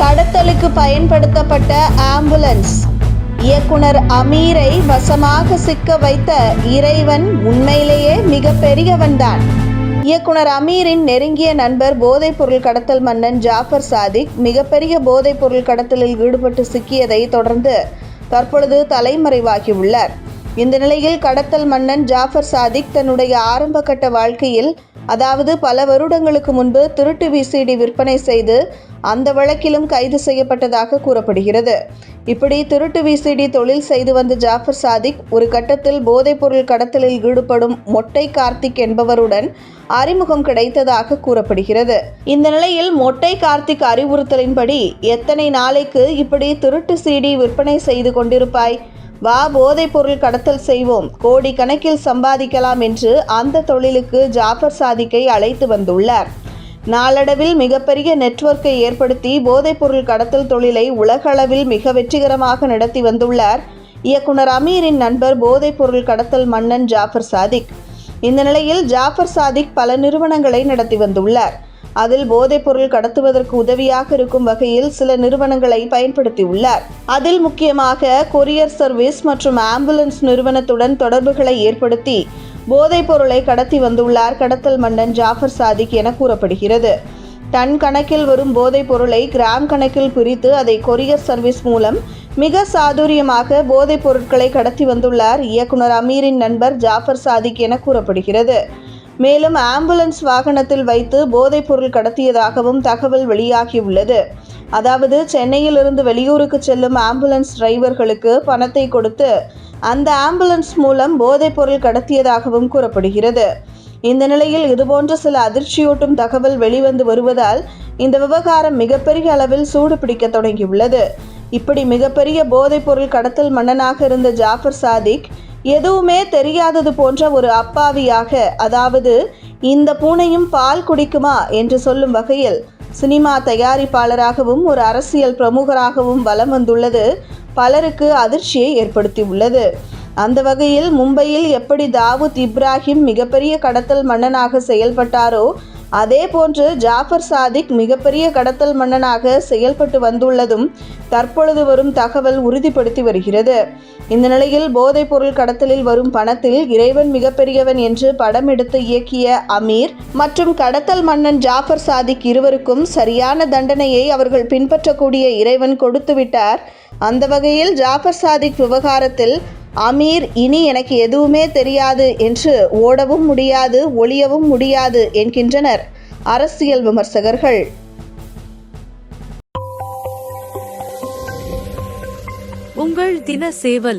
கடத்தலுக்கு பயன்படுத்தப்பட்ட ஆம்புலன்ஸ். இயக்குனர் அமீரை வசமாக சிக்க வைத்த இறைவன் உண்மையிலேயே மிக பெரியவன்தான். இயக்குனர் அமீரின் நெருங்கிய நண்பர் போதைப்பொருள் கடத்தல் மன்னன் ஜாஃபர் சாதிக் மிகப்பெரிய போதைப்பொருள் கடத்தலில் ஈடுபட்டு சிக்கியதை தொடர்ந்து தற்பொழுது தலைமறைவாகியுள்ளார். இந்த நிலையில் கடத்தல் மன்னன் ஜாஃபர் சாதிக் தன்னுடைய ஆரம்பகட்ட வாழ்க்கையில், அதாவது பல வருடங்களுக்கு முன்பு திருட்டு விசிடி விற்பனை செய்து அந்த வழக்கிலும் கைது செய்யப்பட்டதாக கூறப்படுகிறது. இப்படி திருட்டு விசிடி தொழில் செய்து வந்த ஜாஃபர் சாதிக் ஒரு கட்டத்தில் போதைப்பொருள் கடத்தலில் ஈடுபடும் மொட்டை கார்த்திக் என்பவருடன் அறிமுகம் கிடைத்ததாக கூறப்படுகிறது. இந்த நிலையில் மொட்டை கார்த்திக் அறிவுறுத்தலின்படி, எத்தனை நாளைக்கு இப்படி திருட்டு சிடி விற்பனை செய்து கொண்டிருப்பாய், வா போதைப்பொருள் கடத்தல் செய்வோம், கோடி கணக்கில் சம்பாதிக்கலாம் என்று அந்த தொழிலுக்கு ஜாஃபர் சாதிக்கை அழைத்து வந்துள்ளார். நாளடைவில் மிகப்பெரிய நெட்வொர்க்கை ஏற்படுத்தி போதைப்பொருள் கடத்தல் தொழிலை உலகளவில் மிக வெற்றிகரமாக நடத்தி வந்துள்ளார் இயக்குனர் அமீரின் நண்பர் போதைப்பொருள் கடத்தல் மன்னன் ஜாஃபர் சாதிக். இந்த நிலையில் ஜாஃபர் சாதிக் பல நிறுவனங்களை நடத்தி வந்துள்ளார். அதில் போதைப்பொருள் கடத்துவதற்கு உதவியாக இருக்கும் வகையில் சில நிறுவனங்களை பயன்படுத்தியுள்ளார். அதில் முக்கியமாக கொரியர் சர்வீஸ் மற்றும் ஆம்புலன்ஸ் நிறுவனத்துடன் தொடர்புகளை ஏற்படுத்தி போதைப் பொருளை கடத்தி வந்துள்ளார் கடத்தல் மன்னன் ஜாஃபர் சாதிக் என கூறப்படுகிறது. டன் கணக்கில் வரும் போதைப் பொருளை கிராம் கணக்கில் பிரித்து அதை கொரியர் சர்வீஸ் மூலம் மிக சாதுரியமாக போதைப் பொருட்களை கடத்தி வந்துள்ளார் இயக்குனர் அமீரின் நண்பர் ஜாஃபர் சாதிக் என கூறப்படுகிறது. மேலும் ஆம்புலன்ஸ் வாகனத்தில் வைத்து போதைப் பொருள் கடத்தியதாகவும் தகவல் வெளியாகியுள்ளது. அதாவது சென்னையிலிருந்து வெளியூருக்கு செல்லும் ஆம்புலன்ஸ் டிரைவர்களுக்கு பணத்தை கொடுத்து அந்த ஆம்புலன்ஸ் மூலம் போதைப் பொருள் கடத்தியதாகவும் கூறப்படுகிறது. இந்த நிலையில் இதுபோன்ற சில அதிர்ச்சியூட்டும் தகவல் வெளிவந்து வருவதால் இந்த விவகாரம் மிகப்பெரிய அளவில் சூடு பிடிக்க தொடங்கியுள்ளது. இப்படி மிகப்பெரிய போதைப் பொருள் கடத்தல் மன்னனாக இருந்த ஜாஃபர் சாதிக் எதுவுமே தெரியாதது போன்ற ஒரு அப்பாவியாக, அதாவது இந்த பூனையும் பால் குடிக்குமா என்று சொல்லும் வகையில் சினிமா தயாரிப்பாளராகவும் ஒரு அரசியல் பிரமுகராகவும் வலம் வந்துள்ளது பலருக்கு அதிர்ச்சியை ஏற்படுத்தியுள்ளது. அந்த வகையில் மும்பையில் எப்படி தாவூத் இப்ராஹிம் மிகப்பெரிய கடத்தல் மன்னனாக செயல்பட்டாரோ அதே போன்று ஜாஃபர் சாதிக் மிகப்பெரிய கடத்தல் மன்னனாக செயல்பட்டு வந்துள்ளதும் தற்பொழுது வரும் தகவல் உறுதிப்படுத்தி வருகிறது. இந்த நிலையில் போதைப் பொருள் கடத்தலில் வரும் பணத்தில் இறைவன் மிகப்பெரியவன் என்று படம் எடுத்து இயக்கிய அமீர் மற்றும் கடத்தல் மன்னன் ஜாஃபர் சாதிக் இருவருக்கும் சரியான தண்டனையை அவர்கள் பின்பற்றக்கூடிய இறைவன் கொடுத்து விட்டார். அந்த வகையில் ஜாஃபர் சாதிக் விவகாரத்தில் அமீர் இனி எனக்கு எதுவுமே தெரியாது என்று ஓடவும் முடியாது, ஒளியவும் முடியாது என்கின்றனர் அரசியல் விமர்சகர்கள். உங்கள் தின சேவல்.